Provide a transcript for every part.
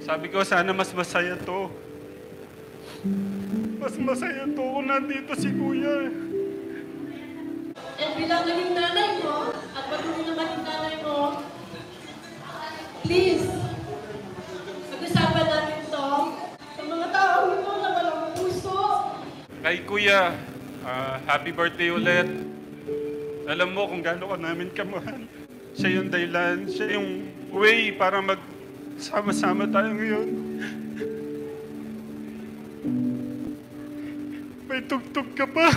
Sabi ko, sana mas masaya to. Mas masaya to kung nandito si Kuya. And bilang naging nanay mo, at patuloy na maging nanay mo, please, pag-usapan natin to sa mga tao ito na walang puso. Kay Kuya, happy birthday ulit. Alam mo kung gaano ka namin kamahal. Siya yung dahilan, siya yung way para magsama-sama tayo ngayon. May tugtog ka pa.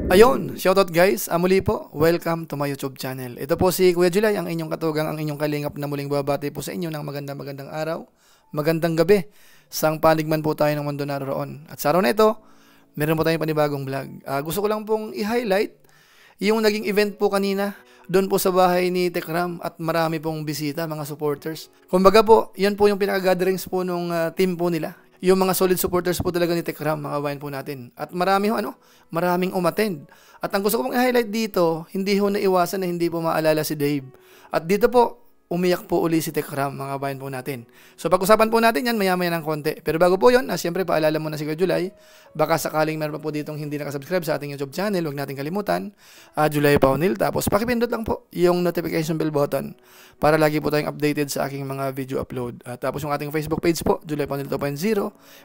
Ayun, shoutout guys, muli po, welcome to my YouTube channel. Ito po si Kuya July, ang inyong katugang, ang inyong kalingap na muling babati po sa inyo ng magandang araw, magandang gabi, sang paligman po tayo ng mundo naroon. At sa araw na ito, meron po tayong panibagong vlog. Gusto ko lang pong i-highlight yung naging event po kanina, doon po sa bahay ni Tekram at marami pong bisita, mga supporters. Kumbaga po, yan po yung pinaka-gatherings po nung team po nila. Yung mga solid supporters po talaga ni Tekram, mga kabayan po natin. At maraming umattend. At ang gusto ko pong i-highlight dito, hindi ho naiwasan na hindi po maalala si Dave. At dito po, umiyak po uli si Tekram, mga kabayan po natin. So pag-usapan po natin yan, maya-maya ng konti. Pero bago po yun, siyempre paalala mo na si Kuya July, baka sakaling meron pa po ditong hindi nakasubscribe sa ating YouTube channel, huwag natin kalimutan, July Paunil. Tapos pakipindot lang po yung notification bell button para lagi po tayong updated sa aking mga video upload. Tapos yung ating Facebook page po, July Paunil 2.0,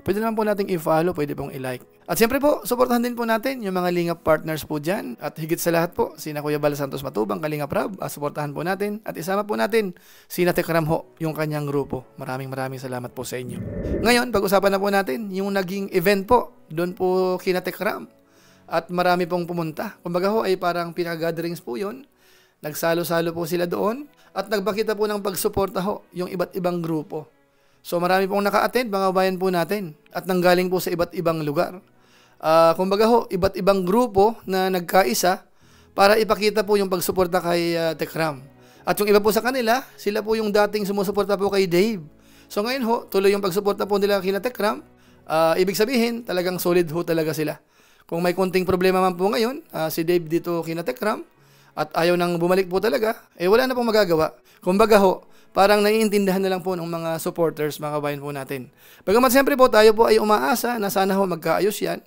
pwede naman po nating i-follow, pwede pong i-like. At siyempre po, supportahan din po natin yung mga Lingap partners po dyan. At higit sa lahat po, sina Kuya Bal Santos Matubang, Kalingap Rab, supportahan po natin. At isama po natin sina Tekram ho, yung kanyang grupo. Maraming salamat po sa inyo. Ngayon, pag-usapan na po natin yung naging event po, doon po kina Tekram. At marami pong pumunta. Kumbaga ho ay parang pinaka-gatherings po yun. Nagsalo-salo po sila doon. At nagbakita po ng pagsuporta ho, yung iba't ibang grupo. So marami pong naka-attend, mga bayan po natin. At nanggaling po sa iba't ibang lugar. Kumbaga ho, iba't ibang grupo na nagkaisa para ipakita po yung pagsuporta kay Tekram. At yung iba po sa kanila, sila po yung dating sumusuporta po kay Dave. So ngayon ho, tuloy yung pagsuporta po nila kina Tekram. Ibig sabihin, talagang solid ho talaga sila. Kung may konting problema man po ngayon, si Dave dito kina Tekram, at ayaw nang bumalik po talaga, wala na pong magagawa. Kumbaga ho, parang naiintindihan na lang po ng mga supporters, mga kabayan po natin. Bagamat siyempre po, tayo po ay umaasa na sana ho magkaayos yan.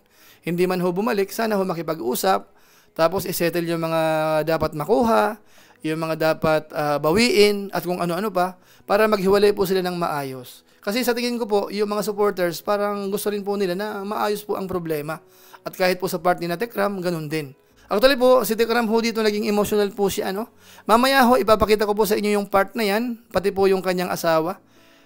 Hindi man ho bumalik, sana ho makipag-usap, tapos isettle yung mga dapat makuha, yung mga dapat bawiin, at kung ano-ano pa, para maghiwalay po sila ng maayos. Kasi sa tingin ko po, yung mga supporters, parang gusto rin po nila na maayos po ang problema. At kahit po sa part ni na Tekram, ganun din. Actually po, si Tekram ho dito naging emotional po siya, ano? Mamaya ho, ipapakita ko po sa inyo yung part na yan, pati po yung kanyang asawa.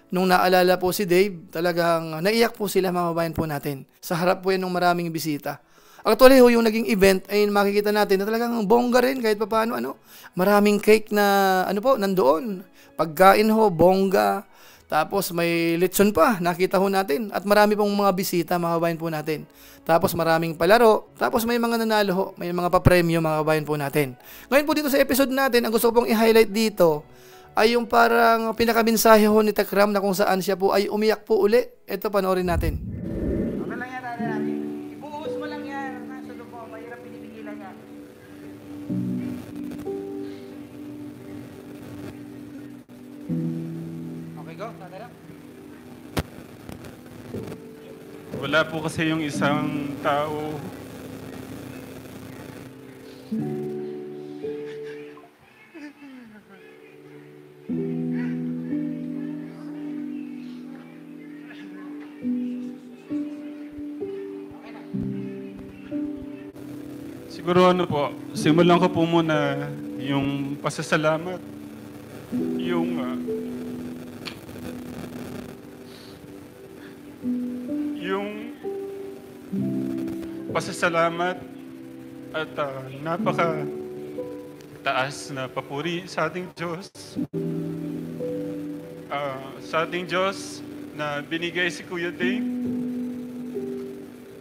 Nung naalala po si Dave, talagang naiyak po sila, mga babayan po natin. Sa harap po yan ng maraming bisita. Actually ho, yung naging event ay makikita natin na talagang bongga rin kahit paano, maraming cake na nandoon. Pagkain ho, bongga. Tapos may lechon pa, nakita ho natin. At marami pong mga bisita, mga kabayan po natin. Tapos maraming palaro. Tapos may mga nanalo ho, may mga papremyo, mga kabayan po natin. Ngayon po dito sa episode natin, ang gusto ko pong i-highlight dito ay yung parang pinakaminsahe ho ni Tekram na kung saan siya po ay umiyak po uli. Ito, panoorin natin. Okay lang yan, natin. Ibuhos mo lang yan. Nasa loob mo, mahirap pinipigilan yan. Okay, go. Tatara. Wala po kasi yung isang tao. Siguro simulan ko po muna yung pasasalamat. Yung pasasalamat at napaka taas na papuri sa ating Diyos. Sa ating Diyos na binigay si Kuya Dave.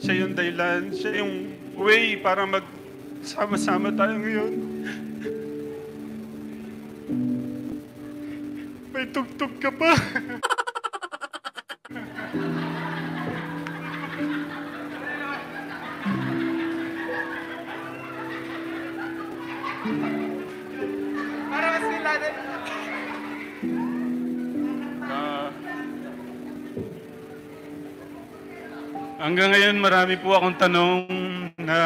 Siya yung dahilan, siya yung way para magsama-sama tayo ngayon. May tugtog ka pa. Para mas kilala. Hanggang ngayon, marami po akong tanong na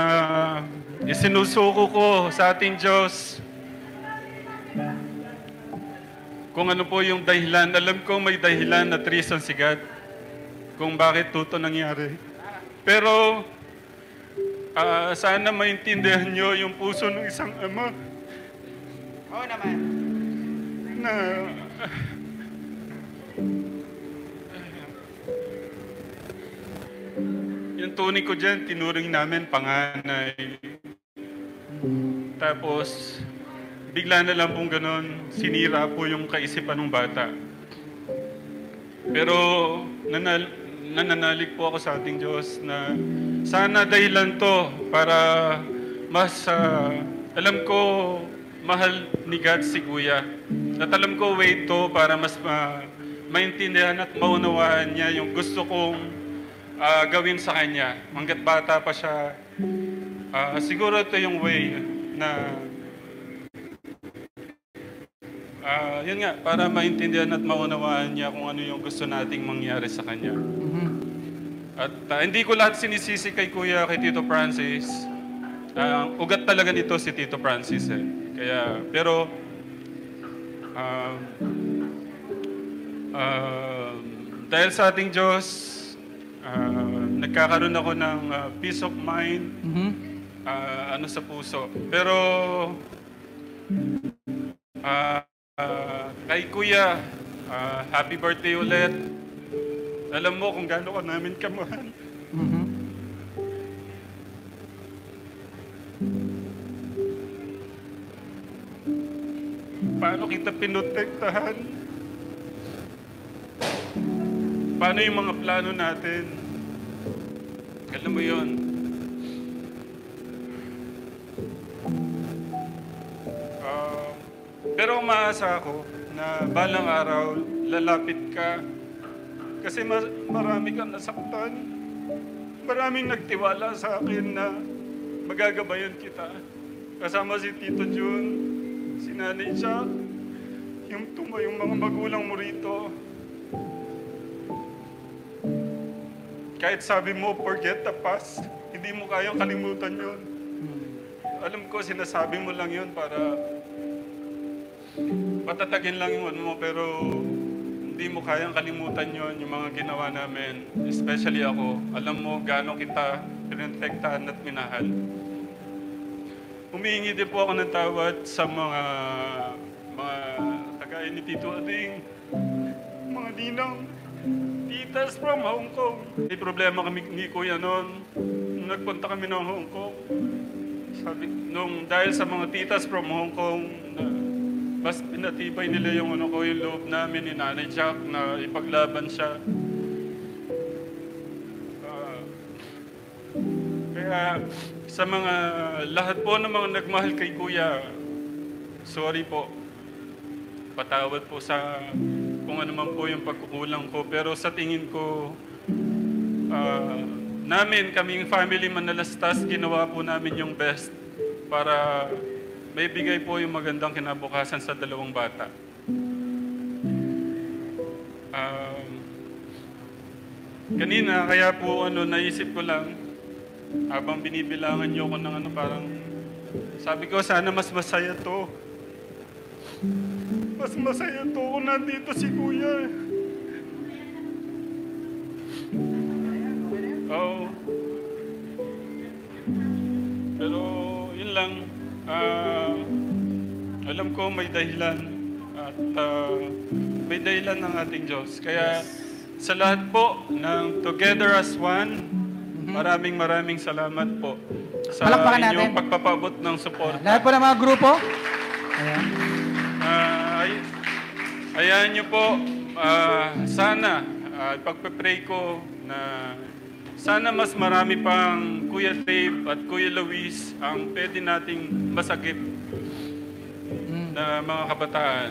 isinusuko ko sa ating Diyos. Kung ano po yung dahilan. Alam ko may dahilan at reason si God kung bakit ito nangyari. Pero sana maintindihan nyo yung puso ng isang ama Oo naman. na yung tuning ko dyan, tinuring namin panganay. Tapos, bigla na lang pong ganun, sinira po yung kaisipan ng bata. Pero, nananalig po ako sa ating Diyos na sana dahilan to para mas, alam ko, mahal ni God si Kuya. At alam ko, way to para mas maintindihan at maunawaan niya yung gusto kong gawin sa kanya. Hanggat bata pa siya, siguro ito yung way na yun nga, para maintindihan at maunawaan niya kung ano yung gusto nating mangyari sa kanya. At hindi ko lahat sinisisi kay Kuya, kay Tito Francis. Ugat talaga nito si Tito Francis eh. Kaya, pero dahil sa ating Diyos, nagkakaroon ako ng peace of mind sa puso. Pero kay Kuya, happy birthday ulit. Alam mo kung gaano ka namin kamahal. Paano kita pinotektahan? Paano yung mga plano natin? Alam mo yun. Pero umaasa ako na balang araw, lalapit ka. Kasi marami kang nasaktan. Maraming nagtiwala sa akin na magagabayan kita. Kasama si Tito Jun, si Nanay Jack, yung mga magulang mo rito. Kahit sabi mo, forget the past, hindi mo kayang kalimutan yun. Alam ko, sinasabi mo lang yun para patatagin lang yung ano mo, pero hindi mo kayang kalimutan yun, yung mga ginawa namin. Especially ako, alam mo gaano kita pinotektahan at minahal. Humihingi din po ako ng tawad sa mga kagaya ni Tito Ading, mga ninang, titas from Hong Kong. May problema kami ni Kuya noon. Nagpunta kami ng Hong Kong. Dahil sa mga titas from Hong Kong, mas pinatibay nila yung yung loob namin ni Nanay Jack na ipaglaban siya. Kaya sa mga lahat po ng mga nagmahal kay Kuya, sorry po. Patawad po sa kung ano man po yung pagkukulang ko. Pero sa tingin ko, kaming family Manalastas, ginawa po namin yung best para may bigay po yung magandang kinabukasan sa dalawang bata. Kanina, kaya po naisip ko lang, habang binibilangan niyo ko ng parang, sabi ko, sana mas masaya to. Mas masaya to kung nandito si Kuya. Oo. Pero, yun lang. Alam ko may dahilan. At may dahilan ng ating Diyos. Kaya, sa lahat po ng Together as One, maraming salamat po sa inyong pagpapabot ng support. Lahat po ng mga grupo. Ayan. Hayaan niyo po, sana, pagpe-pray ko na sana mas marami pang Kuya Dave at Kuya Luis ang pwede nating masagip na mga kabataan.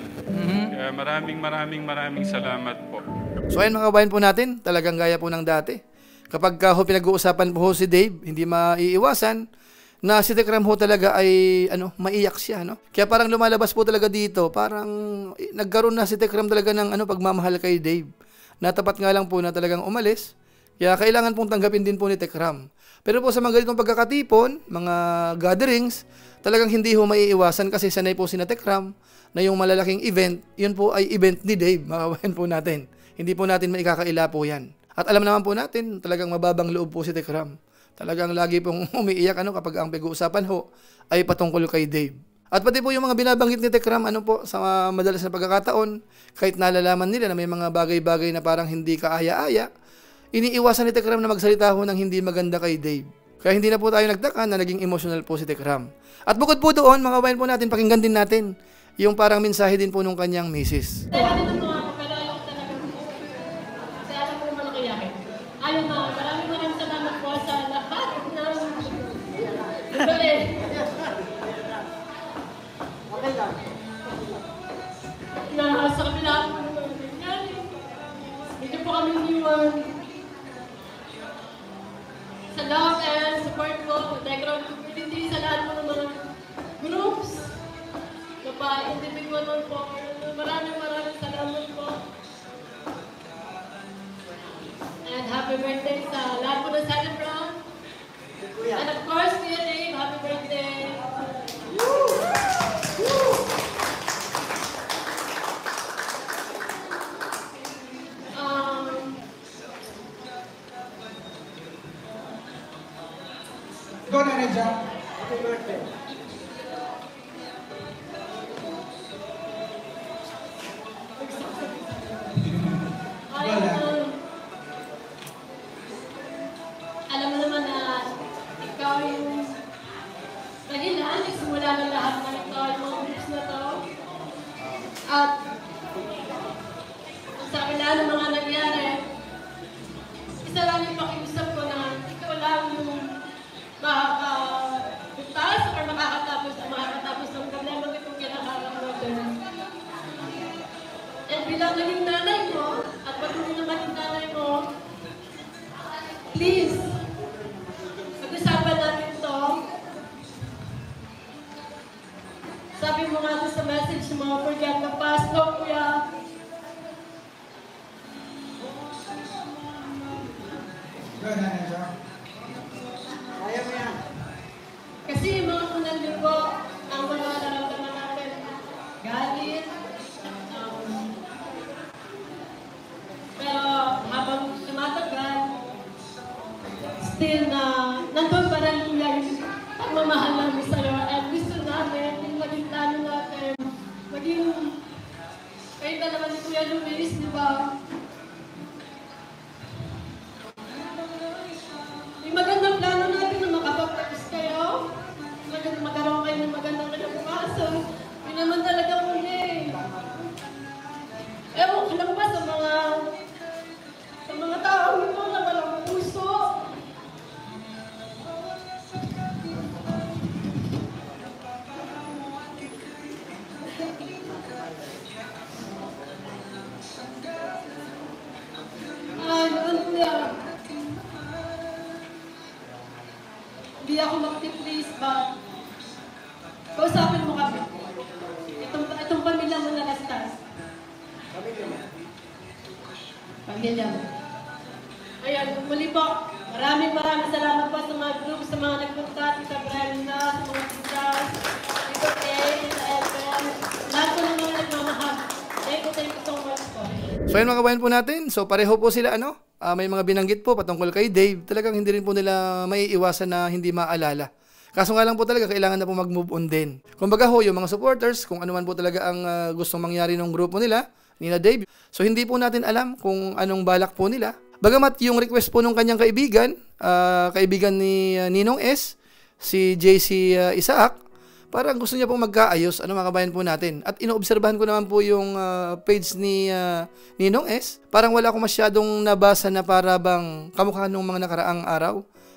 Kaya maraming salamat po. So ayun mga kabayan po natin, talagang gaya po ng dati. Kapag pinag-uusapan po si Dave, hindi maiiwasan na si Tekram ho talaga ay maiyak siya, no? Kaya parang lumalabas po talaga dito, parang nagkaroon na si Tekram talaga ng pagmamahal kay Dave. Natapat nga lang po na talagang umalis. Kaya kailangan pong tanggapin din po ni Tekram. Pero po sa mga ganitong pagkakatipon, mga gatherings, talagang hindi ho maiiwasan kasi sanay po si Tekram na yung malalaking event, yun po ay event ni Dave, makawain po natin. Hindi po natin maikakaila po yan. At alam naman po natin, talagang mababang loob po si Tekram. Talagang lagi pong umiiyak kapag ang pag-uusapan ho ay patungkol kay Dave. At pati po yung mga binabanggit ni Tekram sa madalas na pagkakataon, kahit nalalaman nila na may mga bagay-bagay na parang hindi kaaya-aya, iniiwasan ni Tekram na magsalita ho ng hindi maganda kay Dave. Kaya hindi na po tayo nagtaka na naging emotional po si Tekram. At bukod po doon, mga kabayan po natin, pakinggan din natin yung parang mensahe din po nung kanyang misis. Kaya dito mga pero ayaw ko talaga. Kasi alam ko naman nakiyakin. Ayaw na, maraming salamat po sa lahat ng galing. Okay lang. Na sa kabila po naman nangyari. Medyo po kami iniwan. Sa love and support po, background community, sa lahat po ng mga groups, individual man po. Maraming salamat po. And happy birthday sa lahat po ng celebrant. And of course, Kuya Dave, happy birthday. Go na, Reja. Happy birthday. Alam mo naman na ikaw yung dahilan, nagsimula ng lahat na ito, yung mga groups na to. At sa kabila ng mga nangyari, isa lang yung pakiusap ko na ikaw lang yung makakapagtas or makakatapos ng problema itong kinaharap natin. And bilang naging nanay mo, at patuloy na maging nanay mo, please, pag-usapan natin to. Sabi mo nga sa message mo, forget the past, no, kuya. Go na, Reja. Kaya mo yan. Kasi yung mga unang linggo, ang mga nararamdaman natin, galit, pero habang tumatagal, still na nandun pa rin yung pagmamahal namin sa'yo. At gusto namin, yung maging plano natin, maging kayo dalawa ni Kuya Luis, di ba? Yung magandang plano natin na makapagtapos kayo, magkaroon kayo ng magandang kinabukasan. Yun naman talaga muli. Ewan ko lang ba sa mga tao ito na walang puso. Hindi ako mag-please, but kausapin mo kami. Itong pamilya mo na lastas. Pamilya mo. Ayan, muli po. Maraming salamat po sa mga group, sa mga nagpunta, sa Brenda, sa mga teachers, Tito Kay, sa Elton, lahat po ng mga nagmamahal. Thank you so much po. So yun mga kabayan po natin, so pareho po sila may mga binanggit po patungkol kay Dave, talagang hindi rin po nila maiiwasan na hindi maalala. Kaso nga lang po talaga, kailangan na po mag-move on din. Kumbaga ho, yung mga supporters, kung ano man po talaga ang gustong mangyari ng grupo nila, ni Dave. So hindi po natin alam kung anong balak po nila. Bagamat yung request po ng kanyang kaibigan ni Ninong S, si JC Isaac, parang gusto niya pong magkaayos, mga kabayan po natin. At inoobserbahan ko naman po yung page ni Ninong S. Parang wala akong masyadong nabasa na para bang kamukha nung mga nakaraang araw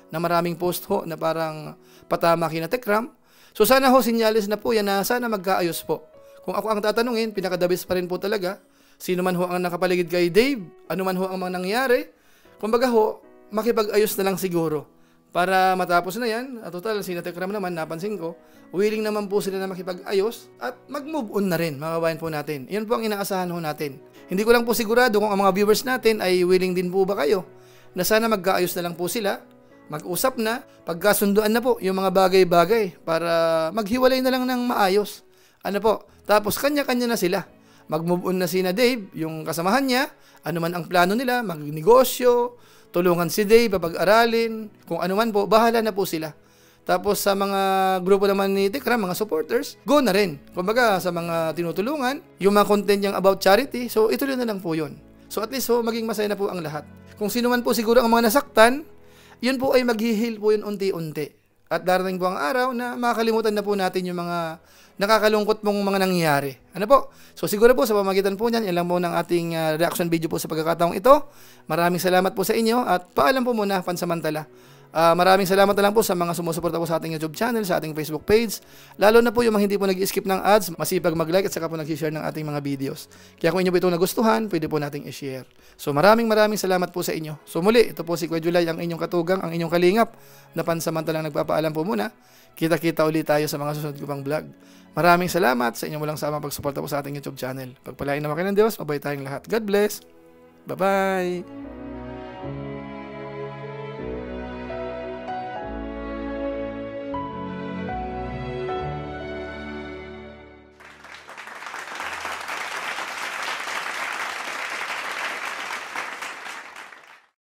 na maraming post ho na parang patama kina Tekram. So sana ho, sinyalis na po yan na sana magkaayos po. Kung ako ang tatanungin, pinakadabis pa rin po talaga. Sino man ho ang nakapaligid kay Dave, ano man ho ang mga nangyari, kumbaga ho, makipag-ayos na lang siguro. para matapos na yan. At total, si Tekram naman, napansin ko, willing naman po sila na makipag-ayos at mag-move on na rin, mga kabayan po natin. Yan po ang inaasahan ho natin. Hindi ko lang po sigurado kung ang mga viewers natin ay willing din po ba kayo na sana magkaayos na lang po sila, mag-usap na, pagkasunduan na po yung mga bagay-bagay para maghiwalay na lang ng maayos. Ano po? Tapos kanya-kanya na sila. Mag-move on na si Dave, yung kasamahan niya, ano man ang plano nila, magnegosyo, tulungan si Dave, papag-aralin, kung ano man po, bahala na po sila. Tapos sa mga grupo naman ni Tekram, mga supporters, go na rin. Kumbaga sa mga tinutulungan, yung mga content niyang about charity, so ituloy na lang po yun. So at least so, maging masaya na po ang lahat. Kung sino man po siguro ang mga nasaktan, yun po ay maghihil po yun unti-unti. At darating po ang araw na makakalimutan na po natin yung mga nakakalungkot mong mga nangyayari. Ano po? So siguro po sa pamagitan po niyan, yan lang po ng ating reaction video po sa pagkakataong ito. Maraming salamat po sa inyo at paalam po muna pansamantala. Maraming salamat na lang po sa mga sumusuporta po sa ating YouTube channel, sa ating Facebook page. Lalo na po yung mga hindi po nag-skip ng ads, masipag mag-like at saka po nag-share ng ating mga videos. Kaya kung inyo po itong nagustuhan, pwede po nating i-share. So maraming salamat po sa inyo. So muli, ito po si Kuya Julay, ang inyong katugang, ang inyong kalingap, na pansamantalang nagpapaalam po muna. Kita-kita ulit tayo sa mga susunod ko pang vlog. Maraming salamat sa inyong walang samang pagsuporta po sa ating YouTube channel. Pagpalain naman kayo ng Diyos, mabay tayong lahat. God bless. Bye-bye.